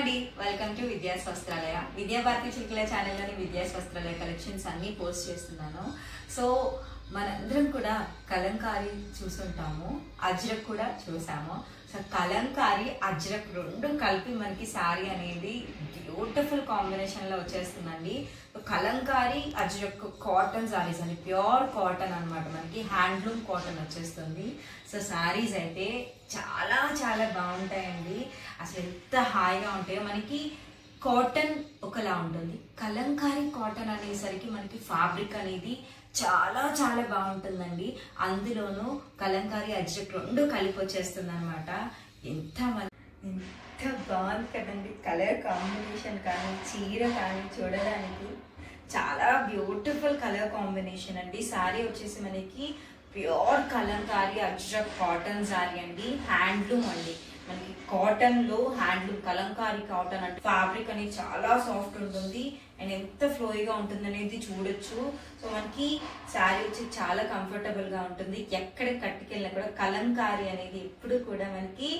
అండి welcome to Vidya's వస్త్రాలయ విద్యా Bharati చిలుకల ఛానల్లోని Vidya's వస్త్రాలయ collections అన్ని పోస్ట్ చేస్తున్నాను. సో మనందరం కూడా కలంకారీ చూసుంటాము, అజ్రక్ కూడా చూసాము. సో కలంకారీ అజ్రక్ రెండు కలిపి మనకి శారీ అనేది బ్యూటిఫుల్ కాంబినేషన్ లో వచ్చేస్తుందండి. కలంకారీ అజ్రక్ కాటన్ శారీస్ అండి, ప్యూర్ కాటన్ అనమాట, మనకి హ్యాండ్లూమ్ కాటన్ వచ్చేస్తుంది. సో శారీస్ అయితే చాలా చాలా బాగుంటాయండి. అసలు ఎంత హాయిగా ఉంటాయో. మనకి కాటన్ ఒకలా ఉంటుంది, కలంకారీ కాటన్ అనేసరికి మనకి ఫ్యాబ్రిక్ అనేది చాలా చాలా బాగుంటుందండి. అందులోనూ కలంకారీ అజ్రక్ రెండు కలిపి వచ్చేస్తుంది అనమాట. ఎంత బాగుంది కదండి. కలర్ కాంబినేషన్ కానీ చీర కానీ చూడడానికి చాలా బ్యూటిఫుల్ కలర్ కాంబినేషన్ అండి. శారీ వచ్చేసి మనకి ప్యూర్ కలంకారీ అజ్రక్ కాటన్ శారీ అండి, హ్యాండ్లూమ్ అండి. మనకి కాటన్ లో హ్యాండ్లూమ్ కలంకారీ కాటన్ అంటే ఫ్యాబ్రిక్ అనేది చాలా సాఫ్ట్ ఉంటుంది అండ్ ఎంత ఫ్లోయిగా ఉంటుంది అనేది చూడొచ్చు. సో మనకి శారీ వచ్చి చాలా కంఫర్టబుల్ గా ఉంటుంది. ఎక్కడ కట్టుకెళ్ళినా కూడా కలంకారీ అనేది ఎప్పుడు కూడా మనకి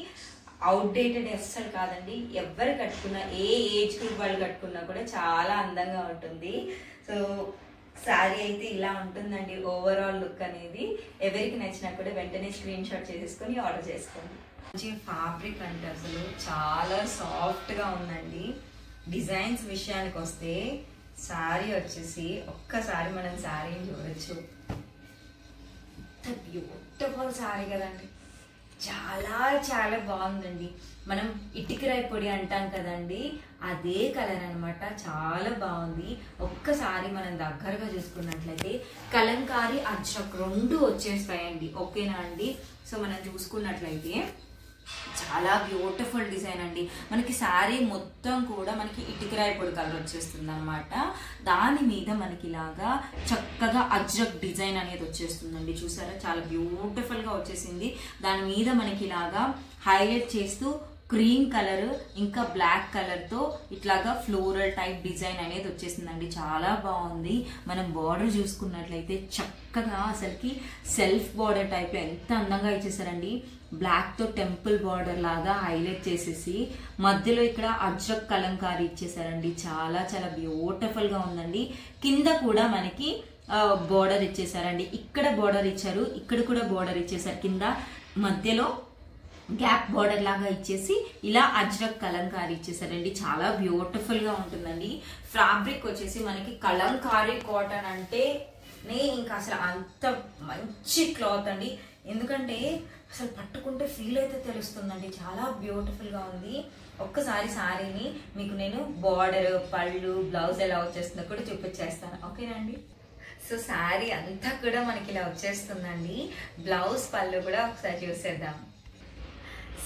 అవుట్డేటెడ్ అస్సలు కాదండి. ఎవరు కట్టుకున్నా, ఏ ఏజ్ గ్రూప్ వాళ్ళు కట్టుకున్నా కూడా చాలా అందంగా ఉంటుంది. సో శారీ అయితే ఇలా ఉంటుందండి ఓవరాల్ లుక్ అనేది. ఎవరికి నచ్చినా కూడా వెంటనే స్క్రీన్ షాట్ చేసేసుకొని ఆర్డర్ చేసుకోండి. మంచి ఫ్యాబ్రిక్ అంటే అసలు చాలా సాఫ్ట్ గా ఉందండి. డిజైన్స్ విషయానికి వస్తే శారీ వచ్చేసి ఒక్కసారి మనం శారీని చూడొచ్చు. బ్యూటిఫుల్ శారీ కదండి, చాలా చాలా బాగుందండి. మనం ఇటుకరాయి పొడి అంటాం కదండి, అదే కలర్ అనమాట, చాలా బాగుంది. ఒక్కసారి మనం దగ్గరగా చూసుకున్నట్లయితే కలంకారీ అజ్రక్ రెండు వచ్చేస్తాయండి, ఓకేనా అండి. సో మనం చూసుకున్నట్లయితే చాలా బ్యూటిఫుల్ డిజైన్ అండి. మనకి శారీ మొత్తం కూడా మనకి ఇటుకరాయి పొడి కలర్ వచ్చేస్తుంది అనమాట. దాని మీద మనకి ఇలాగా చక్కగా అజ్రక్ డిజైన్ అనేది వచ్చేస్తుందండి. చూసారా, చాలా బ్యూటిఫుల్ గా వచ్చేసింది. దాని మీద మనకి ఇలాగా హైలైట్ చేస్తూ క్రీమ్ కలర్ ఇంకా బ్లాక్ కలర్ తో ఇట్లాగా ఫ్లోరల్ టైప్ డిజైన్ అనేది వచ్చేసిందండి. చాలా బాగుంది. మనం బార్డర్ చూసుకున్నట్లయితే చక్కగా అసలుకి సెల్ఫ్ బార్డర్ టైప్ లో ఎంత అందంగా ఇచ్చేసారండి. బ్లాక్ తో టెంపుల్ బార్డర్ లాగా హైలైట్ చేసేసి మధ్యలో ఇక్కడ అజ్రక్ కలంకారీ ఇచ్చేసారండి. చాలా చాలా బ్యూటిఫుల్ గా ఉందండి. కింద కూడా మనకి బార్డర్ ఇచ్చేసారండి. ఇక్కడ బార్డర్ ఇచ్చారు, ఇక్కడ కూడా బార్డర్ ఇచ్చేసారు. కింద మధ్యలో గ్యాప్ బార్డర్ లాగా ఇచ్చేసి ఇలా అజ్రక్ కలంకారీ ఇచ్చేసారండి. చాలా బ్యూటిఫుల్ గా ఉంటుందండి. ఫ్యాబ్రిక్ వచ్చేసి మనకి కలంకారీ కాటన్ అంటే ఇంకా అసలు అంత మంచి క్లాత్ అండి. ఎందుకంటే అసలు పట్టుకుంటే ఫీల్ అయితే తెలుస్తుందండి. చాలా బ్యూటిఫుల్ గా ఉంది. ఒక్కసారి శారీని మీకు నేను బార్డర్, పళ్ళు, బ్లౌజ్ ఎలా వచ్చేస్తుందో కూడా చూపించేస్తాను, ఓకేనండి. సో శారీ అంతా కూడా మనకి ఇలా వచ్చేస్తుందండి. బ్లౌజ్, పళ్ళు కూడా ఒకసారి చూసేద్దాం.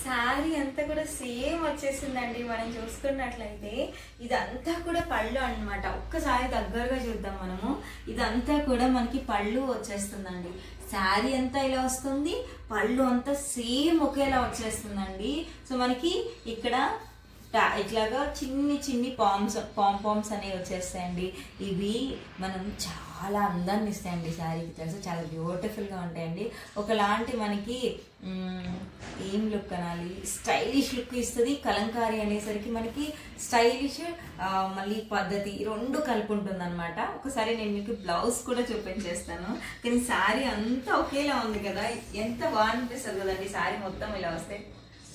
శారీ అంతా కూడా సేమ్ వచ్చేసిందండి. మనం చూసుకున్నట్లయితే ఇదంతా కూడా పళ్ళు అన్నమాట. ఒక్కసారి దగ్గరగా చూద్దాం మనము. ఇదంతా కూడా మనకి పళ్ళు వచ్చేస్తుందండి. శారీ అంతా ఇలా వస్తుంది, పళ్ళు అంతా సేమ్ ఒకేలా వచ్చేస్తుందండి. సో మనకి ఇక్కడ ఇట్లాగా చిన్ని చిన్ని పాంపామ్స్ అనేవి వచ్చేస్తాయండి. ఇవి మనం చాలా అందాన్ని ఇస్తాయండి శారీకి, తెలుసు, చాలా బ్యూటిఫుల్ గా ఉంటాయండి. ఒకలాంటి మనకి ఏం లుక్ అనాలి, స్టైలిష్ లుక్ ఇస్తుంది. కలంకారీ అనేసరికి మనకి స్టైలిష్ మళ్ళీ పద్ధతి రెండు కలిపి ఉంటుంది అనమాట. ఒకసారి నేను మీకు బ్లౌజ్ కూడా చూపించేస్తాను. కానీ శారీ అంతా ఒకేలా ఉంది కదా, ఎంత బాగా అనిపిస్తుంది కదండి శారీ మొత్తం ఇలా వస్తే.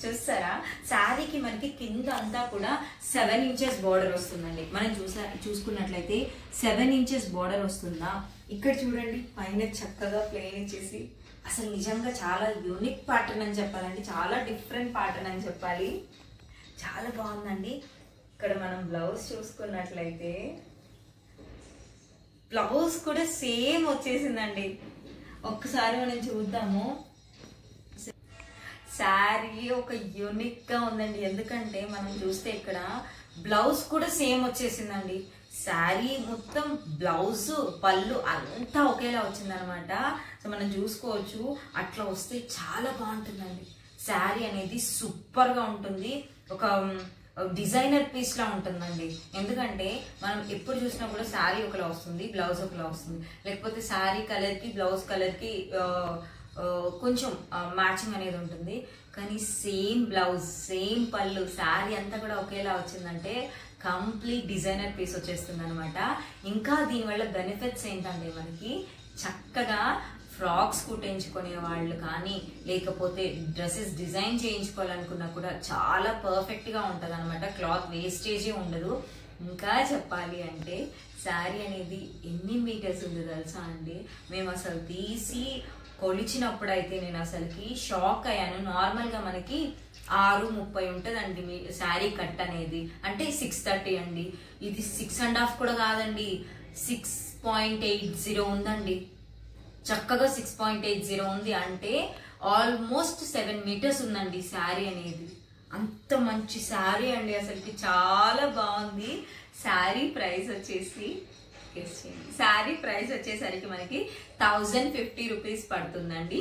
చూస్తారా, శారీకి మనకి కింద అంతా కూడా 7 ఇంచెస్ బార్డర్ వస్తుందండి. మనం చూసుకున్నట్లయితే 7 ఇంచెస్ బార్డర్ వస్తుందా. ఇక్కడ చూడండి పైన చక్కగా ప్లెయిన్ ఇచ్చేసి అసలు నిజంగా చాలా యూనిక్ ప్యాటర్న్ అని చెప్పాలండి. చాలా డిఫరెంట్ ప్యాటర్న్ అని చెప్పాలి. చాలా బాగుందండి. ఇక్కడ మనం బ్లౌజ్ చూసుకున్నట్లయితే బ్లౌజ్ కూడా సేమ్ వచ్చేసిందండి. ఒక్కసారి మనం చూద్దాము. శారీ ఒక యూనిక్ గా ఉందండి. ఎందుకంటే మనం చూస్తే ఇక్కడ బ్లౌజ్ కూడా సేమ్ వచ్చేసిందండి. శారీ మొత్తం బ్లౌజ్, పళ్ళు అంతా ఒకేలా వచ్చింది అనమాట. సో మనం చూసుకోవచ్చు. అట్లా వస్తే చాలా బాగుంటుందండి. శారీ అనేది సూపర్ గా ఉంటుంది. ఒక డిజైనర్ పీస్ లా ఉంటుందండి. ఎందుకంటే మనం ఎప్పుడు చూసినా కూడా శారీ ఒకలా వస్తుంది, బ్లౌజ్ ఒకలా వస్తుంది. లేకపోతే శారీ కలర్ కి బ్లౌజ్ కలర్ కి కొంచెం మ్యాచింగ్ అనేది ఉంటుంది. కానీ సేమ్ బ్లౌజ్ సేమ్ పళ్ళు శారీ అంతా కూడా ఒకేలా వచ్చిందంటే కంప్లీట్ డిజైనర్ పీస్ వచ్చేస్తుంది అనమాట. ఇంకా దీనివల్ల బెనిఫిట్స్ ఏంటంటే మనకి చక్కగా ఫ్రాక్స్ కుట్టించుకునే వాళ్ళు కానీ లేకపోతే డ్రెస్సెస్ డిజైన్ చేయించుకోవాలనుకున్నా కూడా చాలా పర్ఫెక్ట్గా ఉంటుంది అనమాట. క్లాత్ వేస్టేజే ఉండదు. ఇంకా చెప్పాలి అంటే శారీ అనేది ఎన్ని మీటర్స్ ఉంది తెలుసా అండి? మేము అసలు తీసి కొలిచినప్పుడు అయితే నేను అసలుకి షాక్ అయ్యాను. నార్మల్గా మనకి 6:30 ఉంటుందండి మీ శారీ కట్ అనేది, అంటే 6:30 అండి. ఇది 6.5 కూడా కాదండి, 6.80 ఉందండి. చక్కగా 6.80 ఉంది అంటే ఆల్మోస్ట్ 7 మీటర్స్ ఉందండి శారీ అనేది. అంత మంచి శారీ అండి, అసలుకి చాలా బాగుంది. శారీ ప్రైస్ వచ్చేసి శారీ ప్రైస్ వచ్చేసరికి మనకి 1050 రూపీస్ పడుతుందండి.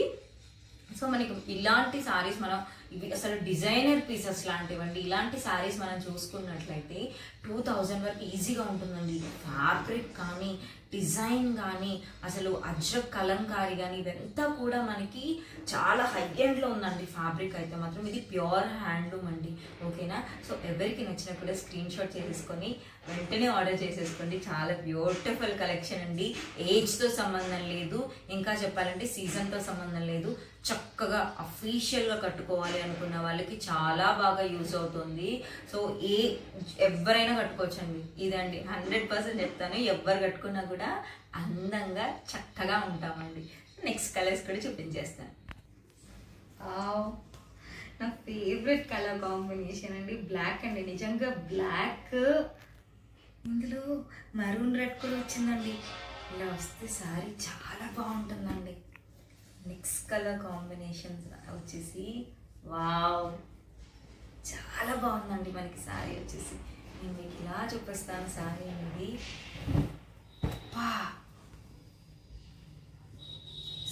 సో మనకి ఇలాంటి సారీస్ మనం ఇవి అసలు డిజైనర్ పీసెస్ లాంటివండి. ఇలాంటి సారీస్ మనం చూసుకున్నట్లయితే 2000 వరకు ఈజీగా ఉంటుందండి. ఫ్యాబ్రిక్ కానీ డిజైన్ కానీ అసలు అజ్రక్ కలంకారీ కానీ ఇదంతా కూడా మనకి చాలా హై ఎండ్లో ఉందండి. ఫ్యాబ్రిక్ అయితే మాత్రం ఇది ప్యూర్ హ్యాండ్లూమ్ అండి. ఓకేనా? సో ఎవరికి నచ్చినా కూడా స్క్రీన్ షాట్ చేసేసుకొని వెంటనే ఆర్డర్ చేసేసుకోండి. చాలా బ్యూటిఫుల్ కలెక్షన్ అండి. ఏజ్తో సంబంధం లేదు, ఇంకా చెప్పాలంటే సీజన్తో సంబంధం లేదు. చక్కగా అఫీషియల్గా కట్టుకోవాలి అనుకున్న వాళ్ళకి చాలా బాగా యూజ్ అవుతుంది. సో ఎవరైనా కట్టుకోవచ్చండి. ఇదండి 100% చెప్తాను, ఎవరు కట్టుకున్నా కూడా అందంగా చక్కగా ఉంటామండి. నెక్స్ట్ కలర్స్ కూడా చూపించేస్తాను. నా ఫేవరెట్ కలర్ కాంబినేషన్ అండి బ్లాక్ అండి. నిజంగా బ్లాక్ ఇందులో మరూన్ రెడ్ కూడా వచ్చిందండి. ఇలా వస్తే సారీ చాలా బాగుంటుందండి. నెక్స్ట్ కలర్ కాంబినేషన్ వచ్చేసి వావ్, చాలా బాగుందండి మనకి సారీ వచ్చేసి. నేను మీకు ఇలా చూపిస్తాను సారీ అనేది.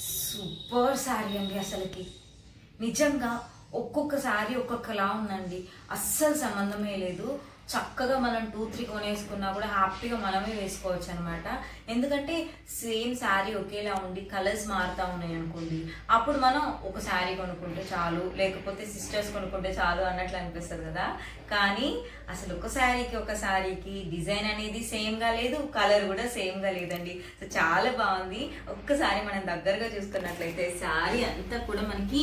సూపర్ సారీ అండి. అసలుకి నిజంగా ఒక్కొక్క సారీ ఒక్కొక్కలా ఉందండి, అస్సలు సంబంధమే లేదు. చక్కగా మనం 2-3 కొనేసుకున్నా కూడా హ్యాపీగా మనమే వేసుకోవచ్చు అనమాట. ఎందుకంటే సేమ్ శారీ ఒకేలా ఉండి కలర్స్ మారుతూ ఉన్నాయి అనుకోండి, అప్పుడు మనం ఒక శారీ కొనుక్కుంటే చాలు, లేకపోతే సిస్టర్స్ కొనుక్కుంటే చాలు అన్నట్లు అనిపిస్తుంది కదా. కానీ అసలు ఒక శారీకి డిజైన్ అనేది సేమ్గా లేదు, కలర్ కూడా సేమ్గా లేదండి. సో చాలా బాగుంది. ఒక్కసారి మనం దగ్గరగా చూసుకున్నట్లయితే శారీ అంతా కూడా మనకి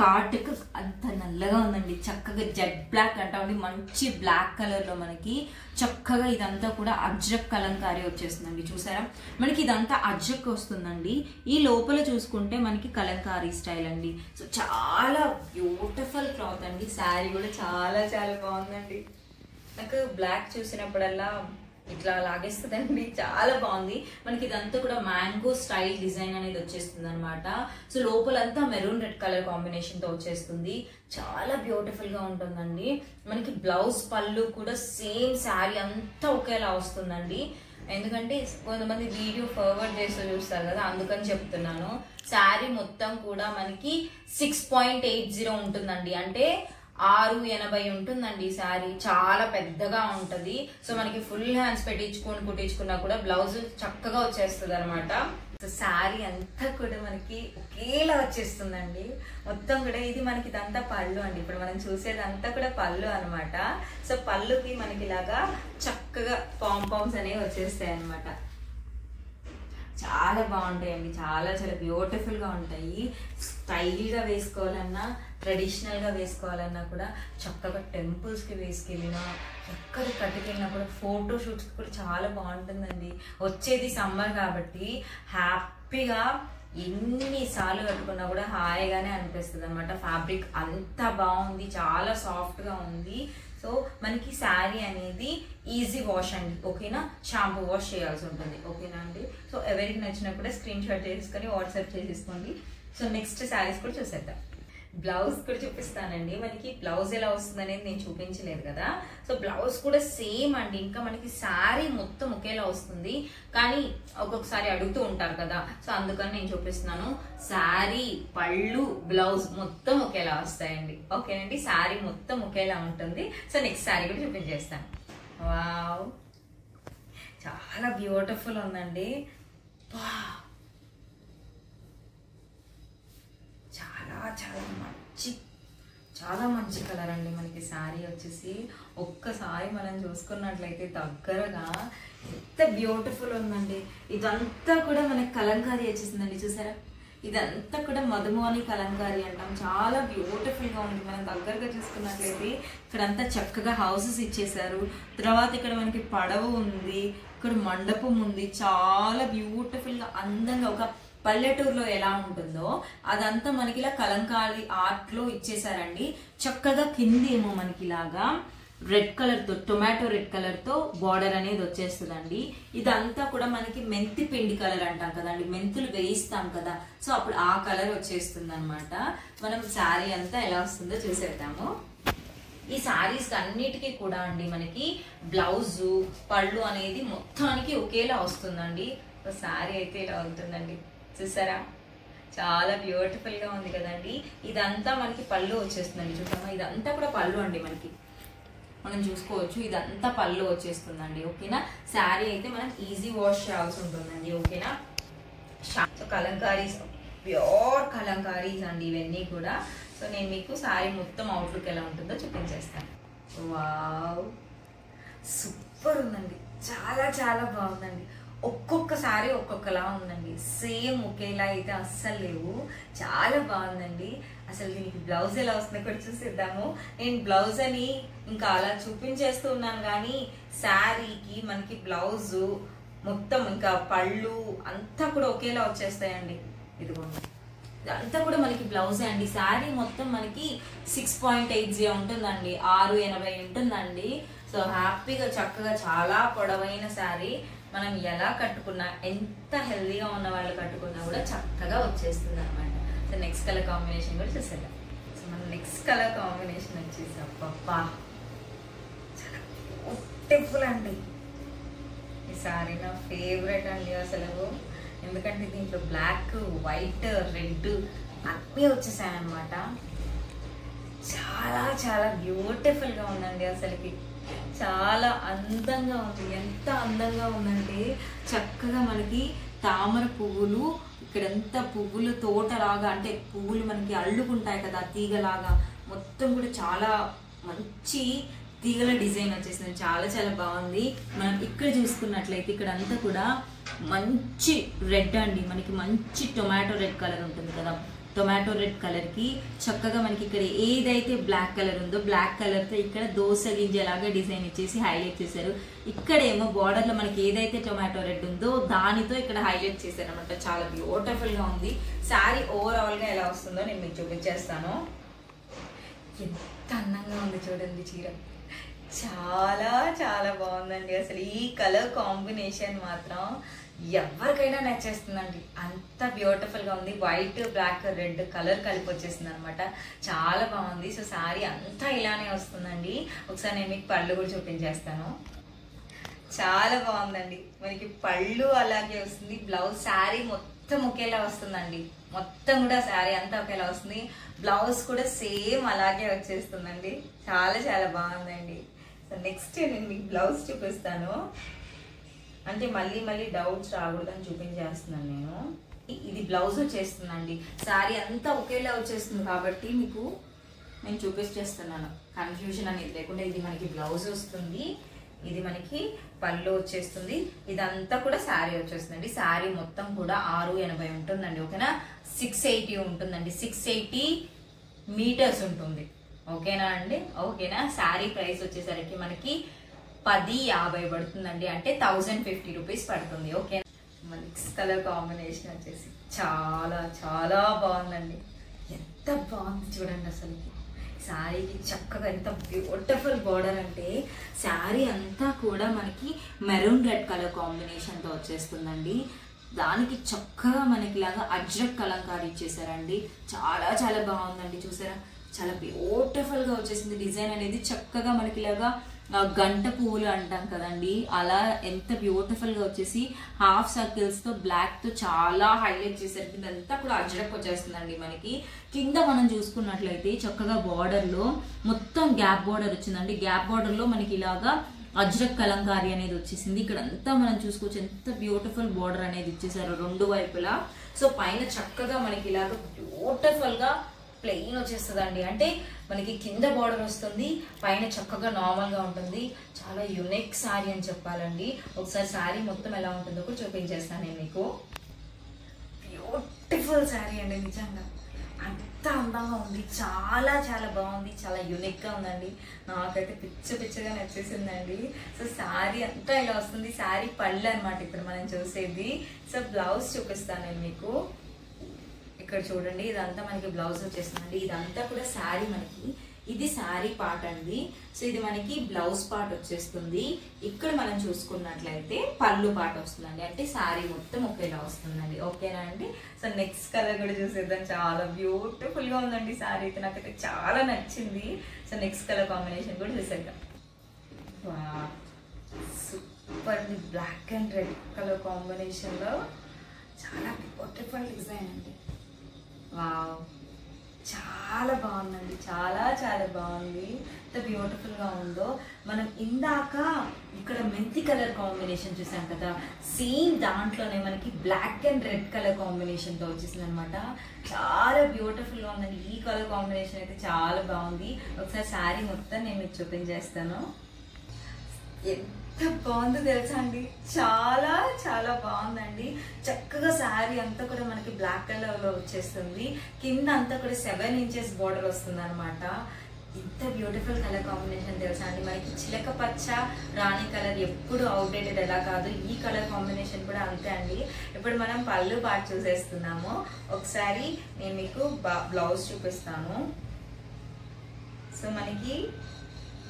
కాటుకు అంత నల్లగా ఉందండి. చక్కగా జెడ్ బ్లాక్ అంటా ఉండి మంచి బ్లాక్ కలర్లో మనకి చక్కగా ఇదంతా కూడా అజ్రక్ కలంకారీ వచ్చేస్తుందండి. చూసారా, మనకి ఇదంతా అజ్రక్ వస్తుందండి. ఈ లోపల చూసుకుంటే మనకి కలంకారీ స్టైల్ అండి. సో చాలా బ్యూటిఫుల్ క్లాత్ అండి. శారీ కూడా చాలా చాలా బాగుందండి. నాకు బ్లాక్ చూసినప్పుడల్లా ఇట్లా లాగేస్తుందండి, చాలా బాగుంది. మనకి ఇదంతా కూడా మ్యాంగో స్టైల్ డిజైన్ అనేది వచ్చేస్తుంది అనమాట. సో లోపలంతా మెరూన్ రెడ్ కలర్ కాంబినేషన్ తో వచ్చేస్తుంది. చాలా బ్యూటిఫుల్ గా ఉంటుందండి. మనకి బ్లౌజ్ పళ్ళు కూడా సేమ్ శారీ అంతా ఒకేలా వస్తుందండి. ఎందుకంటే కొంతమంది వీడియో ఫార్వర్డ్ చేస్తూ చూస్తారు కదా, అందుకని చెప్తున్నాను. శారీ మొత్తం కూడా మనకి 6.80 ఉంటుందండి, అంటే 680 ఉంటుందండి. శారీ చాలా పెద్దగా ఉంటది. సో మనకి ఫుల్ హ్యాండ్స్ కుట్టించుకున్నా కూడా బ్లౌజ్ చక్కగా వచ్చేస్తుంది అనమాట. సో శారీ అంతా కూడా మనకి ఒకేలా వచ్చేస్తుందండి మొత్తం కూడా. ఇది మనకి ఇదంతా పళ్ళు అండి. ఇప్పుడు మనం చూసేదంతా కూడా పళ్ళు అనమాట. సో పళ్ళుకి మనకి ఇలాగా చక్కగా పాంపామ్స్ అనేవి వచ్చేస్తాయి అనమాట. చాలా బాగుంటాయండి, చాలా చాలా బ్యూటిఫుల్గా ఉంటాయి. స్టైల్గా వేసుకోవాలన్నా ట్రెడిషనల్గా వేసుకోవాలన్నా కూడా చక్కగా టెంపుల్స్కి వేసుకెళ్ళినా ఎక్కడ కట్టుకెళ్ళినా కూడా ఫోటోషూట్స్కి కూడా చాలా బాగుంటుందండి. వచ్చేది సమ్మర్ కాబట్టి హ్యాపీగా ఎన్నిసార్లు కట్టుకున్నా కూడా హాయిగానే అనిపిస్తుంది అనమాట. ఫ్యాబ్రిక్ అంత బాగుంది, చాలా సాఫ్ట్గా ఉంది. సో మనకి శారీ అనేది ఈజీ వాష్ అండి. ఓకేనా? షాంపూ వాష్ చేయాల్సి ఉంటుంది. ఓకేనా అండి? సో ఎవరికి నచ్చినా కూడా స్క్రీన్ షాట్ చేసుకొని వాట్సాప్ చేసేసుకోండి. సో నెక్స్ట్ శారీస్ కూడా చూసేద్దాం. బ్లౌజ్ కూడా చూపిస్తానండి. మనకి బ్లౌజ్ ఎలా వస్తుంది అనేది నేను చూపించలేదు కదా. సో బ్లౌజ్ కూడా సేమ్ అండి. ఇంకా మనకి శారీ మొత్తం ఒకేలా వస్తుంది, కానీ ఒక్కొక్కసారి అడుగుతూ ఉంటారు కదా, సో అందుకని నేను చూపిస్తున్నాను. శారీ పళ్ళు బ్లౌజ్ మొత్తం ఒకేలా వస్తాయండి. ఓకేనండి? శారీ మొత్తం ఒకేలా ఉంటుంది. సో నెక్స్ట్ శారీ కూడా చూపించేస్తాను. వావ్, చాలా బ్యూటిఫుల్ ఉందండి. చాలా మంచి చాలా మంచి కలర్ అండి మనకి శారీ వచ్చేసి. ఒక్కసారి మనం చూసుకున్నట్లయితే దగ్గరగా ఎంత బ్యూటిఫుల్ ఉందండి. ఇదంతా కూడా మనకి కలంకారీ వచ్చేసిందండి, చూసారా? ఇదంతా కూడా మధుమోని కలంకారీ అంటాం. చాలా బ్యూటిఫుల్ గా ఉంది. మనం దగ్గరగా చూసుకున్నట్లయితే ఇక్కడంతా చక్కగా హౌసెస్ ఇచ్చేసారు. తర్వాత ఇక్కడ మనకి పడవ ఉంది, ఇక్కడ మండపం ఉంది. చాలా బ్యూటిఫుల్ గా అందంగా ఒక పల్లెటూరులో ఎలా ఉంటుందో అదంతా మనకి ఇలా కలంకారీ ఆర్ట్ లో ఇచ్చేసారండి. చక్కగా కింది ఏమో మనకి ఇలాగా రెడ్ కలర్ తో, టొమాటో రెడ్ కలర్ తో బార్డర్ అనేది వచ్చేస్తుందండి. ఇదంతా కూడా మనకి మెంతి పిండి కలర్ అంటాం కదండి, మెంతులు వేయిస్తాం కదా, సో అప్పుడు ఆ కలర్ వచ్చేస్తుంది అనమాట. మనం శారీ అంతా ఎలా వస్తుందో చూసేద్దాము. ఈ శారీస్ అన్నిటికీ కూడా అండి మనకి బ్లౌజు పళ్ళు అనేది మొత్తానికి ఒకేలా వస్తుందండి. శారీ అయితే ఇలా ఉంటుందండి, చూసారా? చాలా బ్యూటిఫుల్ గా ఉంది కదండి. ఇదంతా మనకి పళ్ళు వచ్చేస్తుందండి, చూద్దామా? ఇదంతా కూడా పళ్ళు అండి, మనకి మనం చూసుకోవచ్చు. ఇదంతా పళ్ళు వచ్చేస్తుందండి, ఓకేనా? శారీ అయితే మనం ఈజీ వాష్ చేయాల్సి ఉంటుందండి, ఓకేనా? సో కలంకారీస్, ప్యూర్ కలంకారీస్ అండి ఇవన్నీ కూడా. సో నేను మీకు శారీ మొత్తం అవుట్లుక్ ఎలా ఉంటుందో చూపించేస్తాను. వావ్, సూపర్ ఉందండి, చాలా చాలా బాగుందండి. ఒక్కొక్కసారి ఒక్కొక్కలా ఉందండి, సేమ్ ఒకేలా అయితే అస్సలు లేవు. చాలా బాగుందండి. అసలు దీనికి బ్లౌజ్ ఎలా వస్తుందో కూడా చూసేద్దాము. నేను బ్లౌజ్ అని ఇంకా అలా చూపించేస్తూ ఉన్నాను, కానీ శారీకి మనకి బ్లౌజు మొత్తం ఇంకా పళ్ళు అంతా కూడా ఒకేలా వచ్చేస్తాయండి. ఇదిగోండి, ఇదంతా కూడా మనకి బ్లౌజే అండి. శారీ మొత్తం మనకి 6.80 ఉంటుందండి, 680 ఉంటుందండి. సో హ్యాపీగా చక్కగా చాలా పొడవైన శారీ మనం ఎలా కట్టుకున్నా, ఎంత హెల్దీగా ఉన్న వాళ్ళు కట్టుకున్నా కూడా చక్కగా వచ్చేస్తుంది అనమాట. సో నెక్స్ట్ కలర్ కాంబినేషన్ కూడా చూసేద్దాం. సో మన నెక్స్ట్ కలర్ కాంబినేషన్ వచ్చేసి అబ్బా చాలా బ్యూటిఫుల్ అండి. ఈ శారీ నా ఫేవరెట్ అండి అసలు. ఎందుకంటే దీంట్లో బ్లాక్, వైట్, రెడ్ అన్నీ వచ్చేసాయి అనమాట. చాలా చాలా బ్యూటిఫుల్ గా ఉందండి అసలుకి. చాలా అందంగా ఉంది. ఎంత అందంగా ఉందంటే చక్కగా మనకి తామర పువ్వులు, ఇక్కడంతా పువ్వులు తోటలాగా, అంటే పువ్వులు మనకి అల్లుకుంటాయి కదా తీగలాగా, మొత్తం కూడా చాలా మంచి తీగల డిజైన్ వచ్చేసింది. చాలా చాలా బాగుంది. మనం ఇక్కడ చూసుకున్నట్లయితే ఇక్కడ అంతా కూడా మంచి రెడ్ అండి, మనకి మంచి టొమాటో రెడ్ కలర్ ఉంటుంది కదా, టొమాటో రెడ్ కలర్ కి చక్కగా మనకి ఇక్కడ ఏదైతే బ్లాక్ కలర్ ఉందో బ్లాక్ కలర్ తో ఇక్కడ దోస గింజలాగా డిజైన్ ఇచ్చేసి హైలైట్ చేశారు. ఇక్కడేమో బార్డర్ లో మనకి ఏదైతే టొమాటో రెడ్ ఉందో దానితో ఇక్కడ హైలైట్ చేశారు అనమాట. చాలా బ్యూటిఫుల్ గా ఉంది. శారీ ఓవరాల్ గా ఎలా వస్తుందో నేను మీకు చూపించేస్తాను. ఎంత అందంగా ఉంది చూడండి చీర, చాలా చాలా బాగుందండి. అసలు ఈ కలర్ కాంబినేషన్ మాత్రం ఎవరికైనా నచ్చేస్తుందండి, అంత బ్యూటిఫుల్ గా ఉంది. వైట్, బ్లాక్, రెడ్ కలర్ కలిపి వచ్చేసింది అనమాట. చాలా బాగుంది. సో శారీ అంతా ఇలానే వస్తుందండి. ఒకసారి నేను మీకు పళ్ళు కూడా చూపించేస్తాను. చాలా బాగుందండి. మనకి పళ్ళు అలాగే వస్తుంది, బ్లౌజ్ శారీ మొత్తం ఒకేలా వస్తుందండి. మొత్తం కూడా శారీ అంతా ఒకేలా వస్తుంది, బ్లౌజ్ కూడా సేమ్ అలాగే వచ్చేస్తుందండి. చాలా చాలా బాగుందండి. సో నెక్స్ట్ నేను మీకు బ్లౌజ్ చూపిస్తాను, అంటే మళ్ళీ మళ్ళీ డౌట్స్ రాకూడదని చూపించేస్తున్నాను నేను. ఇది బ్లౌజ్ వచ్చేస్తుందండి. శారీ అంతా ఒకేలా వచ్చేస్తుంది కాబట్టి మీకు నేను చూపించేస్తున్నాను, కన్ఫ్యూజన్ అనేది లేకుండా. ఇది మనకి బ్లౌజ్ వస్తుంది, ఇది మనకి పళ్ళు వచ్చేస్తుంది, ఇదంతా కూడా శారీ వచ్చేస్తుందండి. శారీ మొత్తం కూడా 680 ఉంటుందండి, ఓకేనా? 680 ఉంటుందండి, 680 మీటర్స్ ఉంటుంది, ఓకేనా అండి? ఓకేనా. శారీ ప్రైస్ వచ్చేసరికి మనకి 1050 పడుతుందండి, అంటే 1050 రూపీస్ పడుతుంది, ఓకే? నెక్స్ట్ కలర్ కాంబినేషన్ వచ్చేసి చాలా చాలా బాగుందండి. ఎంత బాగుంది చూడండి అసలు. శారీకి చక్కగా ఎంత బ్యూటిఫుల్ బార్డర్ అంటే శారీ అంతా కూడా మనకి మెరూన్ రెడ్ కలర్ కాంబినేషన్ తో వచ్చేస్తుందండి. దానికి చక్కగా మనకి లాగా అజ్రక్ కలంకారీ ఇచ్చేసారండి. చాలా చాలా బాగుందండి, చూసారా? చాలా బ్యూటిఫుల్ గా వచ్చేసింది. డిజైన్ అనేది చక్కగా మనకి లాగా గంట పువ్వులు అంటాం కదండి, అలా ఎంత బ్యూటిఫుల్ గా వచ్చేసి హాఫ్ సర్కిల్స్ తో బ్లాక్ తో చాలా హైలైట్ చేశారు. కింద అంతా కూడా అజ్రక్ వచ్చేస్తుందండి. మనకి కింద మనం చూసుకున్నట్లయితే చక్కగా బార్డర్ లో మొత్తం గ్యాప్ బార్డర్ వచ్చిందండి. గ్యాప్ బార్డర్ లో మనకి ఇలాగా అజ్రక్ కలంకారీ అనేది వచ్చేసింది. ఇక్కడ అంతా మనం చూసుకోవచ్చు ఎంత బ్యూటిఫుల్ బార్డర్ అనేది ఇచ్చేసారు రెండు వైపులా. సో పైన చక్కగా మనకి ఇలాగ బ్యూటిఫుల్ గా ప్లెయిన్ వచ్చేస్తుందండి. అంటే మనకి కింద బార్డర్ వస్తుంది, పైన చక్కగా నార్మల్ గా ఉంటుంది. చాలా యునిక్ శారీ అని చెప్పాలండి. ఒకసారి శారీ మొత్తం ఎలా ఉంటుందో కూడా చూపించేస్తాను నేను మీకు. బ్యూటిఫుల్ శారీ అండి, నిజంగా అంత అందంగా ఉంది. చాలా చాలా బాగుంది, చాలా యునిక్ గా ఉందండి. నాకైతే పిచ్చగా నచ్చేసిందండి. సో శారీ అంతా ఇలా వస్తుంది. శారీ పళ్ళు అనమాట ఇప్పుడు మనం చూసేది. సో బ్లౌజ్ చూపిస్తాను నేను మీకు. ఇక్కడ చూడండి, ఇదంతా మనకి బ్లౌజ్ వచ్చేస్తుందండి. ఇదంతా కూడా శారీ మనకి, ఇది శారీ పార్ట్ అండి. సో ఇది మనకి బ్లౌజ్ పార్ట్ వచ్చేస్తుంది. ఇక్కడ మనం చూసుకున్నట్లయితే పళ్ళు పార్ట్ వస్తుందండి. అంటే శారీ మొత్తం ఒకేలా వస్తుందండి. ఓకేనా అండి? సో నెక్స్ట్ కలర్ కూడా చూసేద్దాం. చాలా బ్యూటిఫుల్ గా ఉందండి శారీ అయితే, నాకైతే చాలా నచ్చింది. సో నెక్స్ట్ కలర్ కాంబినేషన్ కూడా చూసేద్దాం. సూపర్ అండి, black and red colour combination లో చాలా బ్యూటిఫుల్ డిజైన్ అండి. వావ్, చాలా బాగుందండి, చాలా చాలా బాగుంది. ఎంత బ్యూటిఫుల్ గా ఉందో. మనం ఇందాక ఇక్కడ మెంతి కలర్ కాంబినేషన్ చూసాం కదా, సేమ్ దాంట్లోనే మనకి black and red colour combination తో వచ్చేసింది అనమాట. చాలా బ్యూటిఫుల్ గా ఉందండి. ఈ కలర్ కాంబినేషన్ అయితే చాలా బాగుంది. ఒకసారి శారీ మొత్తం నేను మీకు చూపించేస్తాను. ఎంత బాగుందో తెలుసా అండి, చాలా చాలా బాగుందండి. చక్కగా శారీ అంతా కూడా మనకి బ్లాక్ కలర్ లో వచ్చేస్తుంది. కింద అంతా కూడా 7 inches బార్డర్ వస్తుంది అనమాట. ఇంత బ్యూటిఫుల్ కలర్ కాంబినేషన్ తెలుసా అండి. మనకి చిలక పచ్చ రాణి కలర్ ఎప్పుడు అవుట్డేటెడ్ ఎలా కాదు, ఈ కలర్ కాంబినేషన్ కూడా అంతే అండి. ఇప్పుడు మనం పళ్ళు పార్ట్ చూసేస్తున్నాము. ఒకసారి నేను మీకు బ్లౌజ్ చూపిస్తాను. సో మనకి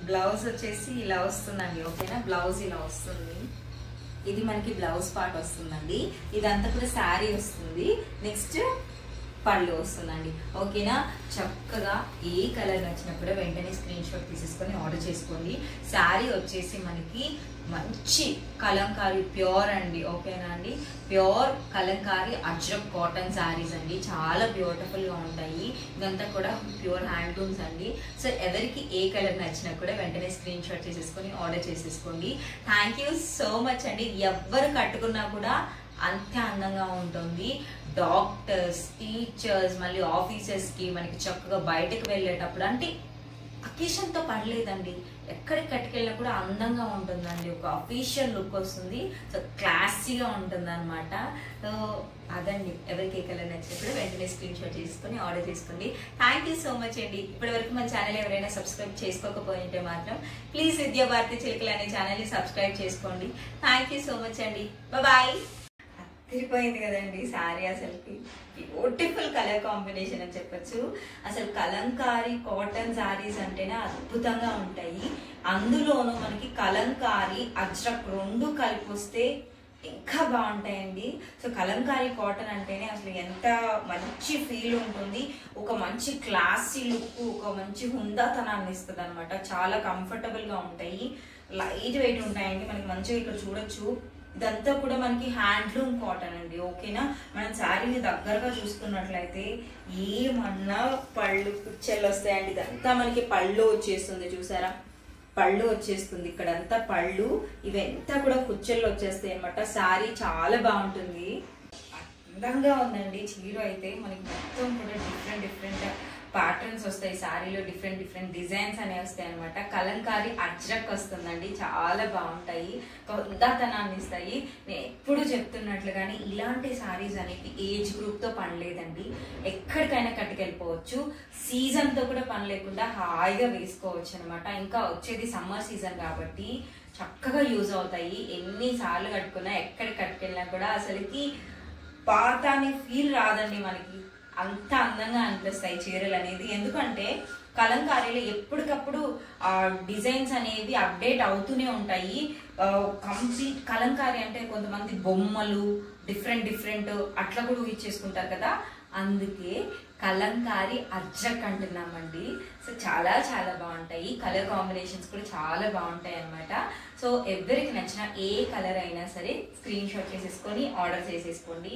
బ్లౌజ్ వచ్చేసి ఇలా వస్తుందండి. ఓకేనా, బ్లౌజ్ ఇలా వస్తుంది. ఇది మనకి బ్లౌజ్ పార్ట్ వస్తుందండి. ఇదంతా కూడా శారీ వస్తుంది. నెక్స్ట్ పళ్ళు వస్తుందండి. ఓకేనా, చక్కగా ఏ కలర్ నచ్చినప్పుడు వెంటనే స్క్రీన్ షాట్ తీసేసుకొని ఆర్డర్ చేసుకోండి. శారీ వచ్చేసి మనకి మంచి కలంకారీ ప్యూర్ అండి. ఓకేనా అండి, ప్యూర్ కలంకారీ అజ్రక్ కాటన్ శారీస్ అండి. చాలా బ్యూటిఫుల్ గా ఉంటాయి. ఇదంతా కూడా ప్యూర్ హ్యాండ్లూమ్స్ అండి. సో ఎవరికి ఏ కలర్ నచ్చినా కూడా వెంటనే స్క్రీన్ షాట్ చేసేసుకొని ఆర్డర్ చేసేసుకోండి. థ్యాంక్ యూ సో మచ్ అండి. ఎవరు కట్టుకున్నా కూడా అంతే అందంగా ఉంటుంది. డాక్టర్స్, టీచర్స్, మళ్ళీ ఆఫీసర్స్ కి, మనకి చక్కగా బయటకు వెళ్ళేటప్పుడు, అంటే అకేషన్ తో పడలేదండి, ఎక్కడికి కట్టుకెళ్ళినా కూడా అందంగా ఉంటుందండి. ఒక అఫీషియల్ లుక్ వస్తుంది. సో క్లాసీగా ఉంటుంది అనమాట. సో అదండి, ఎవరికి ఏ కలర్ నచ్చినప్పుడు వెంటనే స్క్రీన్ షాట్ చేసుకుని ఆర్డర్ చేసుకోండి. థ్యాంక్ యూ సో మచ్ అండి. ఇప్పటి వరకు మన ఛానల్ ఎవరైనా సబ్స్క్రైబ్ చేసుకోకపోయింటే మాత్రం ప్లీజ్ విద్యాభారతి చిలుకలు అనే ఛానల్ ని సబ్స్క్రైబ్ చేసుకోండి. థ్యాంక్ యూ సో మచ్ అండి. బాయ్. తిరిగిపోయింది కదండి శారీ. అసలుకి బ్యూటిఫుల్ కలర్ కాంబినేషన్ అని చెప్పచ్చు. అసలు కలంకారీ కాటన్ శారీస్ అంటేనే అద్భుతంగా ఉంటాయి. అందులోనూ మనకి కలంకారీ అజ్రక్ రెండు కలిపి వస్తే ఇంకా బాగుంటాయండి. సో కలంకారీ కాటన్ అంటేనే అసలు ఎంత మంచి ఫీల్ ఉంటుంది. ఒక మంచి క్లాసీ లుక్, ఒక మంచి హుందాతనాన్ని ఇస్తుంది అనమాట. చాలా కంఫర్టబుల్ గా ఉంటాయి, లైట్ వెయిట్ ఉంటాయండి. మనకి మంచిగా ఇక్కడ చూడొచ్చు, ఇదంతా కూడా మనకి హ్యాండ్లూమ్ కాటన్ అండి. ఓకేనా, మనం శారీని దగ్గరగా చూసుకున్నట్లయితే ఏమన్నా పళ్ళు కుచ్చెళ్ళు వస్తాయండి. ఇదంతా మనకి పళ్ళు వచ్చేస్తుంది, చూసారా, పళ్ళు వచ్చేస్తుంది. ఇక్కడంతా పళ్ళు, ఇవంతా కూడా కుచ్చెళ్ళు వచ్చేస్తాయి అనమాట. శారీ చాలా బాగుంటుంది, అందంగా ఉందండి. చీర అయితే మనకి మొత్తం కూడా డిఫరెంట్ ప్యాటర్న్స్ వస్తాయి. శారీలో డిఫరెంట్ డిజైన్స్ అనేవి వస్తాయి అనమాట. కలంకారీ అజ్రక్ వస్తుందండి, చాలా బాగుంటాయి, హుందాతనాన్ని ఇస్తాయి. నేను ఎప్పుడు చెప్తున్నట్లుగానే ఇలాంటి శారీస్ అనేవి ఏజ్ గ్రూప్ తో పని లేదండి. ఎక్కడికైనా కట్టుకెళ్ళిపోవచ్చు. సీజన్ తో కూడా పని లేకుండా హాయిగా వేసుకోవచ్చు అనమాట. ఇంకా వచ్చేది సమ్మర్ సీజన్ కాబట్టి చక్కగా యూజ్ అవుతాయి. ఎన్నిసార్లు కట్టుకున్నా, ఎక్కడికి కట్టుకెళ్ళినా కూడా అసలుకి పాత అనే ఫీల్ రాదండి మనకి. అంత అందంగా అనిపిస్తాయి చీరలు అనేది. ఎందుకంటే కలంకారీలో ఎప్పటికప్పుడు డిజైన్స్ అనేవి అప్డేట్ అవుతూనే ఉంటాయి. కంప్లీట్ కలంకారీ అంటే కొంతమంది బొమ్మలు డిఫరెంట్ అట్లా కూడా ఊహించేసుకుంటారు కదా, అందుకే కలంకారీ అజ్రక్ అంటున్నామండి. సో చాలా చాలా బాగుంటాయి, కలర్ కాంబినేషన్స్ కూడా చాలా బాగుంటాయి అనమాట. సో ఎవరికి నచ్చిన ఏ కలర్ అయినా సరే స్క్రీన్ షాట్ చేసేసుకొని ఆర్డర్ చేసేసుకోండి.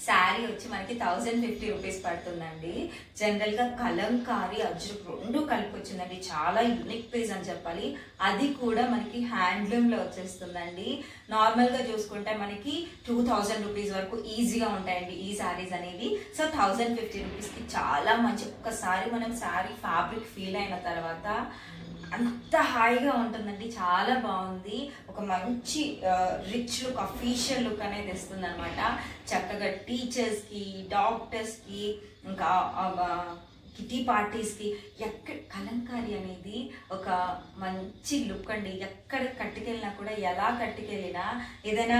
శారీ వచ్చి మనకి 1050 రూపీస్ పడుతుందండి. జనరల్గా కలంకారీ అజ్రక్ రెండు కలిపి వచ్చిందండి, చాలా యూనిక్ పీస్ అని చెప్పాలి. అది కూడా మనకి హ్యాండ్లూమ్లో వచ్చేస్తుందండి. నార్మల్గా చూసుకుంటే మనకి 2000 రూపీస్ వరకు ఈజీగా ఉంటాయండి ఈ శారీస్ అనేవి. సో 1050 రూపీస్కి చాలా మంచి, ఒక్కసారి మనం శారీ ఫ్యాబ్రిక్ ఫీల్ అయిన తర్వాత అంత హాయిగా ఉంటుందండి, చాలా బాగుంది. ఒక మంచి రిచ్ లుక్, అఫీషియల్ లుక్ అనేది ఇస్తుంది అనమాట. చక్కగా టీచర్స్కి, డాక్టర్స్కి, ఇంకా కిటీ పార్టీస్కి కలంకారీ అనేది ఒక మంచి లుక్ అండి. ఎక్కడ కట్టుకెళ్ళినా కూడా, ఎలా కట్టుకెళ్ళినా, ఏదైనా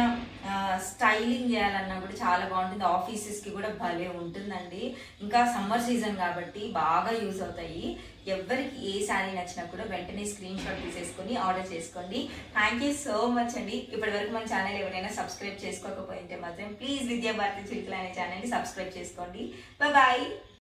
స్టైలింగ్ చేయాలన్నా కూడా చాలా బాగుంటుంది. ఆఫీసెస్కి కూడా భలే ఉంటుందండి. ఇంకా సమ్మర్ సీజన్ కాబట్టి బాగా యూజ్ అవుతాయి. ఎవరికి ఏ శారీ నచ్చినా కూడా వెంటనే స్క్రీన్ షాట్ తీసేసుకొని ఆర్డర్ చేసుకోండి. థ్యాంక్ యూ సో మచ్ అండి. ఇప్పటి వరకు మన ఛానల్ ఎవరైనా సబ్స్క్రైబ్ చేసుకోకపోతే మాత్రం ప్లీజ్ విద్యాభారతి చిలుకలు అనే ఛానల్ని సబ్స్క్రైబ్ చేసుకోండి. బాయ్.